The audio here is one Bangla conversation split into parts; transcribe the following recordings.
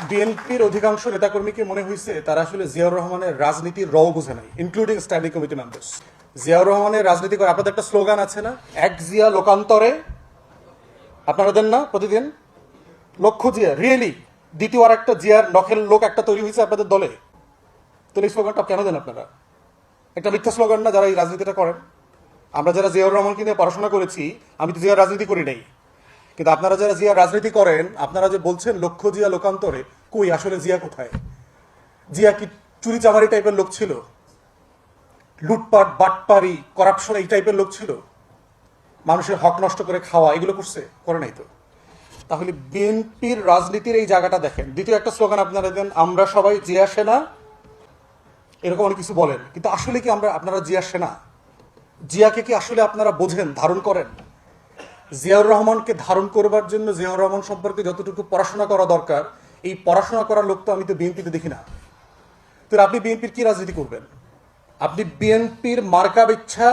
বিএনপির অধিকাংশ নেতাকর্মীকে মনে হয়েছে তারা আসলে জিয়াউর রহমানের রাজনীতির র বুঝে নাই, including standing committee members. Ziaur রহমানের রাজনীতি করে আপনাদের একটা স্লোগান আছে না, এক জিয়া লোকান্তরে, আপনারা দেন না প্রতিদিন? লক্ষ জিয়া, রিয়েলি দ্বিতীয় আর একটা জিয়ার নখের লোক একটা তৈরি হয়েছে আপনাদের দলে? তো এই স্লোগানটা কেন দেন আপনারা? একটা মিথ্যা স্লোগান না যারা এই রাজনীতিটা করেন? আমরা যারা জিয়াউর রহমানকে নিয়ে পড়াশোনা করেছি, আমি তো জিয়ার রাজনীতি করি নাই, কিন্তু আপনারা যারা জিয়া রাজনীতি করেন, আপনারা যে বলছেন লক্ষ জিয়া লোকান্তরে, কই আসলে জিয়া কোথায়? জিয়া কি চুরি চামারি টাইপের লোক ছিল? লুটপাট বাটপারি করাপশন এই টাইপের লোক ছিল? মানুষের হক নষ্ট করে খাওয়া এগুলো করছে? করে নাই তো। তাহলে বিএনপির রাজনীতির এই জায়গাটা দেখেন। দ্বিতীয় একটা স্লোগান আপনারা দেন, আমরা সবাই জিয়া সেনা, এরকম অনেক কিছু বলেন, কিন্তু আসলে কি আপনারা জিয়া সেনা? জিয়াকে কি আসলে আপনারা বোঝেন, ধারণ করেন? জিয়াউর রহমানকে ধারণ করবার জন্য জিয়াউর রহমান সম্পর্কে যতটুকু পড়াশোনা করা দরকার, এই পড়াশোনা করার লোক তো আমি তো বিএনপিতে দেখি না। তো আপনি বিএনপির কি রাজনীতি করবেন? আপনি বিএনপির মার্কা ইচ্ছা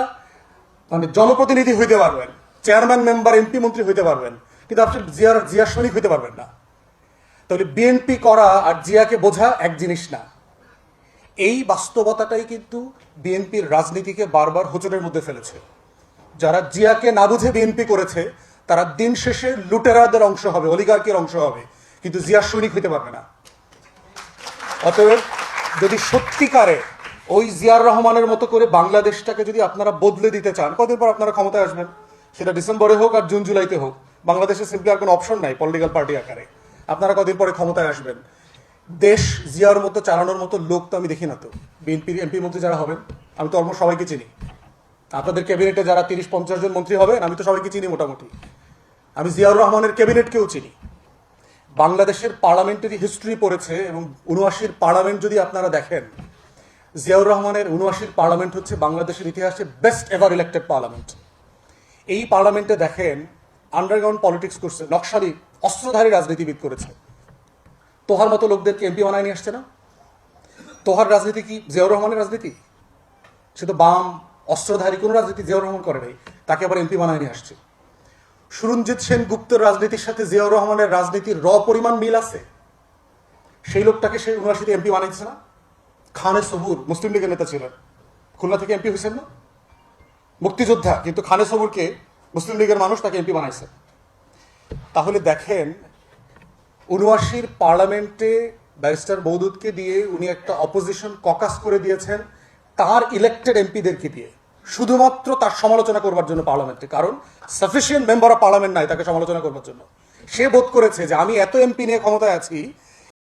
মানে জনপ্রতিনিধি হইতে পারবেন, চেয়ারম্যান মেম্বার এমপি মন্ত্রী হইতে পারবেন, কিন্তু আপনি জিয়া সৈনিক হইতে পারবেন না। তাহলে বিএনপি করা আর জিয়াকে বোঝা এক জিনিস না। এই বাস্তবতাটাই কিন্তু বিএনপির রাজনীতিকে বারবার হোঁচটের মধ্যে ফেলেছে। যারা জিয়াকে না বুঝে বিএনপি করেছে, তারা দিন শেষে লুটেরাদের অংশ হবে, অলিগার্কির অংশ হবে, কিন্তু জিয়া সৈনিক হইতে পারবে না। অতএব যদি সত্যিকারে ওই জিয়ার রহমানের মতো করে বাংলাদেশটাকে যদি আপনারা বদলে দিতে চান, কদিন পর আপনারা ক্ষমতায় আসবেন, সেটা ডিসেম্বরে হোক আর জুন জুলাইতে হোক, বাংলাদেশে সিম্পলি আর কোনো অপশন নাই পলিটিক্যাল পার্টি আকারে। আপনারা কদিন পরে ক্ষমতায় আসবেন, দেশ জিয়ার মতো চালানোর মতো লোক তো আমি দেখি না। তো বিএনপির এমপি মন্ত্রী যারা হবেন, আমি তো অলমোস্ট সবাইকে চিনি। আপনাদের ক্যাবিনেটে যারা 30-50 জন মন্ত্রী হবেন, আমি তো সবাইকে চিনি মোটামুটি। আমি জিয়াউর রহমানের ক্যাবিনেটকেও চিনি। বাংলাদেশের পার্লামেন্টারি হিস্ট্রি পড়েছে, এবং ৭৯ পার্লামেন্ট যদি আপনারা দেখেন, জিয়াউর রহমানের ৭৯ পার্লামেন্ট হচ্ছে বাংলাদেশের ইতিহাসে বেস্ট এভার ইলেক্টেড পার্লামেন্ট। এই পার্লামেন্টে দেখেন আন্ডারগ্রাউন্ড পলিটিক্স করছে, নকশালি অস্ত্রধারী রাজনীতিবিদ করেছে। তোহার মতো লোকদেরকে এমপি বানায় নিয়ে আসছে না? তোহার রাজনীতি কি জিয়াউর রহমানের রাজনীতি? সে তো বাম অস্ত্রধারী কোনো রাজনীতি জিয়াউর রহমান করে নাই, তাকে আবার এমপি বানায় নিয়ে আসছে। সুরঞ্জিত সেনগুপ্তের রাজনীতির সাথে জিয়াউর রহমানের রাজনীতির পরিমাণ মিল আছে। সেই লোকটাকে সে ৭৯ এমপি বানাইছে না? খানে সবুর মুসলিম লীগের নেতা ছিলেন, খুলনা থেকে এমপি হয়েছেন না? মুক্তিযোদ্ধা, কিন্তু খানে সবুরকে মুসলিম লীগের মানুষ তাকে এমপি বানাইছে। তাহলে দেখেন ৭৯ পার্লামেন্টে ব্যারিস্টার মওদুদকে দিয়ে উনি একটা অপোজিশন ককাস করে দিয়েছেন তার ইলেক্টেড এমপিদেরকে দিয়ে, শুধুমাত্র তার সমালোচনা করবার জন্য পার্লামেন্টে। কারণ সাফিসিয়েন্ট মেম্বার অফ পার্লামেন্ট নাই তাকে সমালোচনা করবার জন্য। সে বোধ করেছে যে আমি এত এমপি নিয়ে ক্ষমতায় আছি,